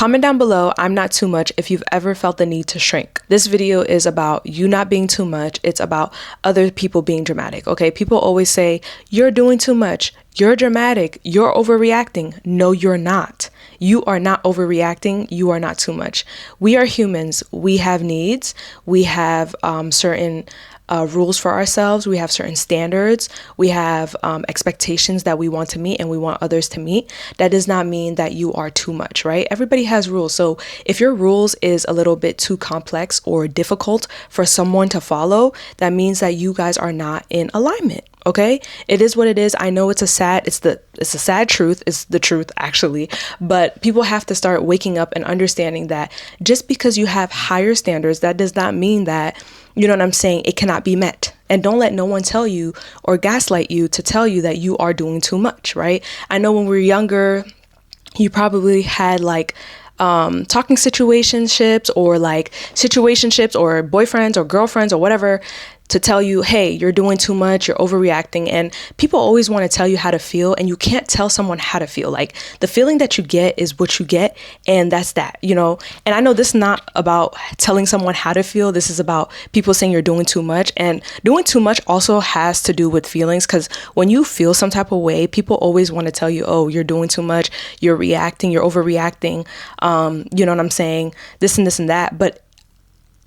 Comment down below, I'm not too much, if you've ever felt the need to shrink. This video is about you not being too much. It's about other people being dramatic, okay? People always say, you're doing too much. You're dramatic. You're overreacting. No, you're not. You are not overreacting. You are not too much. We are humans. We have needs. We have certain rules for ourselves. We have certain standards. We have expectations that we want to meet and we want others to meet. That does not mean that you are too much, right? Everybody has rules. So if your rules is a little bit too complex or difficult for someone to follow, that means that you guys are not in alignment. Okay, it is what it is. I know it's a sad truth. It's the truth actually, but people have to start waking up and understanding that just because you have higher standards, that does not mean that, you know what I'm saying, it cannot be met. And don't let no one tell you or gaslight you to tell you that you are doing too much, right? I know when we were younger, you probably had like talking situationships or boyfriends or girlfriends or whatever to tell you, hey, you're doing too much, you're overreacting. And people always want to tell you how to feel, and you can't tell someone how to feel. Like, the feeling that you get is what you get, and that's that, you know? And I know this is not about telling someone how to feel. This is about people saying you're doing too much, and doing too much also has to do with feelings, because when you feel some type of way, people always want to tell you, oh, you're doing too much, you're reacting, you're overreacting, you know what I'm saying, this and this and that. But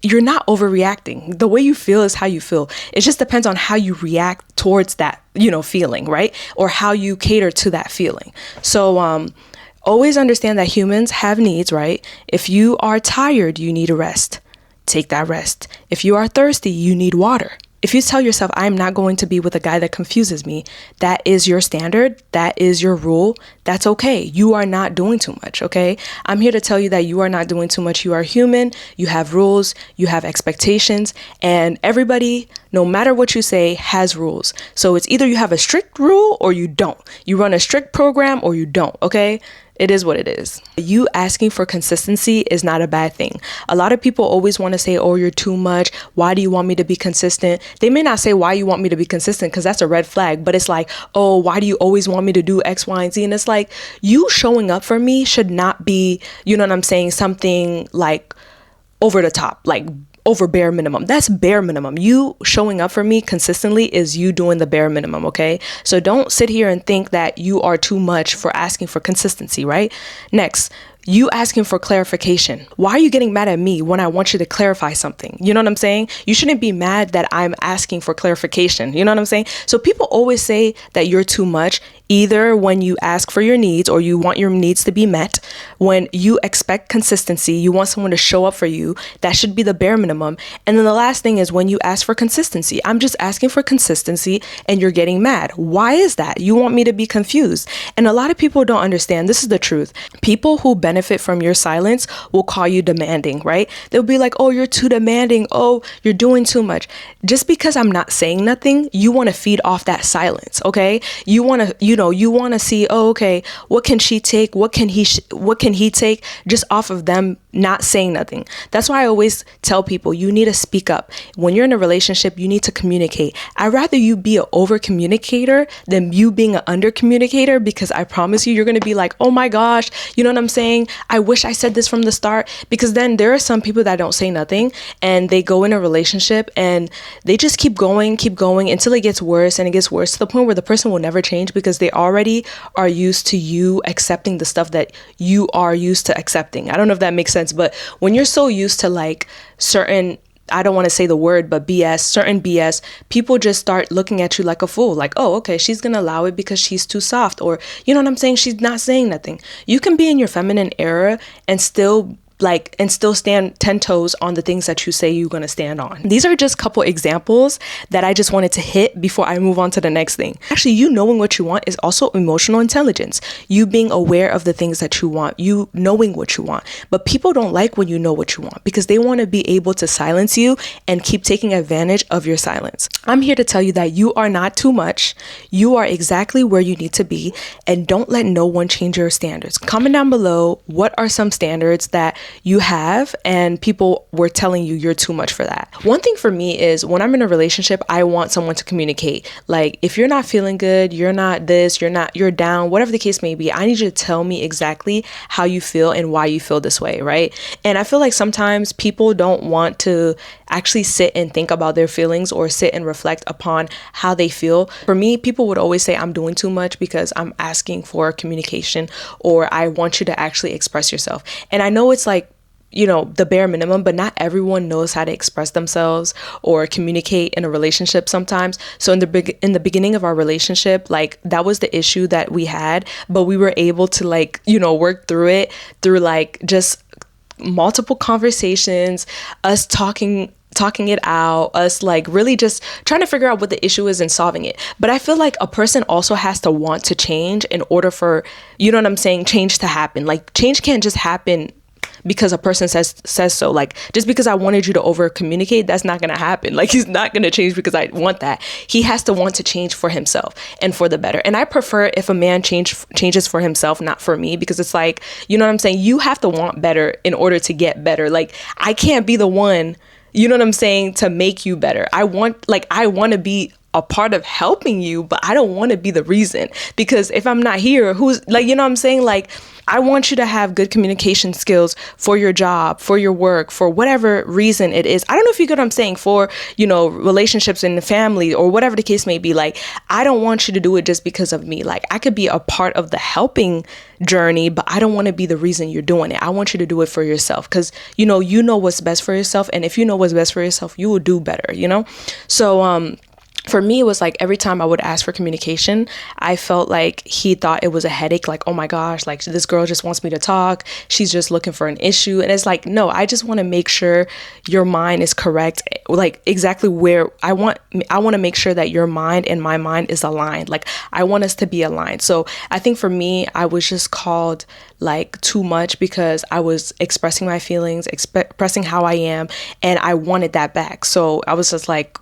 you're not overreacting. The way you feel is how you feel. It just depends on how you react towards that, you know, feeling, right? Or how you cater to that feeling. So always understand that humans have needs, right? If you are tired, you need a rest. Take that rest. If you are thirsty, you need water. If you tell yourself, I'm not going to be with a guy that confuses me, that is your standard, that is your rule, that's okay. You are not doing too much, okay? I'm here to tell you that you are not doing too much. You are human, you have rules, you have expectations, and everybody, no matter what you say, has rules. So it's either you have a strict rule or you don't. You run a strict program or you don't, okay? It is what it is. You asking for consistency is not a bad thing. A lot of people always want to say, oh, you're too much. Why do you want me to be consistent? They may not say why you want me to be consistent, because that's a red flag, but it's like, oh, why do you always want me to do X, Y, and Z? And it's like, you showing up for me should not be, you know what I'm saying, something like over the top, like over bare minimum. That's bare minimum. You showing up for me consistently is you doing the bare minimum, okay? So don't sit here and think that you are too much for asking for consistency, right? Next, you asking for clarification. Why are you getting mad at me when I want you to clarify something? You know what I'm saying? You shouldn't be mad that I'm asking for clarification. You know what I'm saying? So people always say that you're too much, either when you ask for your needs or you want your needs to be met. When you expect consistency, you want someone to show up for you. That should be the bare minimum. And then the last thing is when you ask for consistency. I'm just asking for consistency and you're getting mad. Why is that? You want me to be confused. And a lot of people don't understand. This is the truth. People who benefit from your silence will call you demanding, right? They'll be like, oh, you're too demanding. Oh, you're doing too much. Just because I'm not saying nothing, you want to feed off that silence, okay? You want to, you want to see, oh, okay, what can she take? What can he take just off of them not saying nothing? That's why I always tell people, you need to speak up. When you're in a relationship, you need to communicate. I'd rather you be an over communicator than you being an under communicator, because I promise you, you're going to be like, oh my gosh, you know what I'm saying? I wish I said this from the start. Because then there are some people that don't say nothing and they go in a relationship and they just keep going until it gets worse, and it gets worse to the point where the person will never change, because they already are used to you accepting the stuff that you are used to accepting. I don't know if that makes sense, but when you're so used to like certain, I don't want to say the word, but certain BS, people just start looking at you like a fool. Like, oh, okay, she's going to allow it because she's too soft, or, you know what I'm saying? She's not saying nothing. You can be in your feminine era and still stand 10 toes on the things that you say you're going to stand on. These are just a couple examples that I just wanted to hit before I move on to the next thing. Actually, you knowing what you want is also emotional intelligence. You being aware of the things that you want, you knowing what you want. But people don't like when you know what you want, because they want to be able to silence you and keep taking advantage of your silence. I'm here to tell you that you are not too much. You are exactly where you need to be, and don't let no one change your standards. Comment down below, what are some standards that you have, and people were telling you you're too much for that. One thing for me is when I'm in a relationship, I want someone to communicate. Like, if you're not feeling good, you're not this, you're down, whatever the case may be, I need you to tell me exactly how you feel and why you feel this way, right? And I feel like sometimes people don't want to actually sit and think about their feelings or sit and reflect upon how they feel. For me, people would always say I'm doing too much because I'm asking for communication, or I want you to actually express yourself. And I know it's like, the bare minimum, but not everyone knows how to express themselves or communicate in a relationship sometimes. So in the beginning of our relationship, like, that was the issue that we had, but we were able to, like, work through it through, like, just multiple conversations, us talking it out, us, like, really just trying to figure out what the issue is and solving it. But I feel like a person also has to want to change in order for, change to happen. Like, change can't just happen because a person says so. Like, just because I wanted you to over communicate, that's not gonna happen. Like, he's not gonna change because I want that. He has to want to change for himself and for the better. And I prefer if a man changes for himself, not for me, because it's like, you have to want better in order to get better. Like, I can't be the one, to make you better. I want to be a part of helping you, but I don't want to be the reason, because if I'm not here, who's, like, like, I want you to have good communication skills for your job, for your work, for whatever reason it is. I don't know if you get what I'm saying, for, relationships in the family or whatever the case may be. Like, I don't want you to do it just because of me. Like, I could be a part of the helping journey, but I don't want to be the reason you're doing it. I want you to do it for yourself, because, you know what's best for yourself. And if you know what's best for yourself, you will do better, So, for me, it was like every time I would ask for communication, I felt like he thought it was a headache. Like, oh my gosh, like, this girl just wants me to talk. She's just looking for an issue. And it's like, no, I just want to make sure your mind is correct. Like, exactly where I want to make sure that your mind and my mind is aligned. Like, I want us to be aligned. So I think for me, I was just called, like, too much because I was expressing my feelings, expressing how I am, and I wanted that back. So I was just like,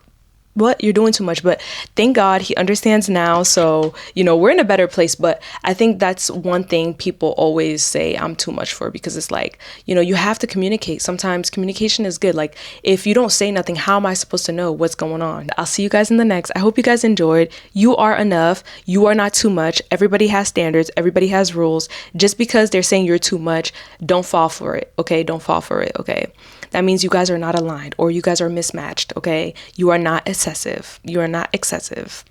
what, you're doing too much. But thank God he understands now. So, we're in a better place. But I think that's one thing people always say I'm too much for, because it's like, you have to communicate. Sometimes communication is good. Like, if you don't say nothing, how am I supposed to know what's going on? I'll see you guys in the next. I hope you guys enjoyed. You are enough. You are not too much. Everybody has standards. Everybody has rules. Just because they're saying you're too much, don't fall for it. Okay. Don't fall for it. Okay. That means you guys are not aligned, or you guys are mismatched. Okay. You are not excessive. You are not excessive.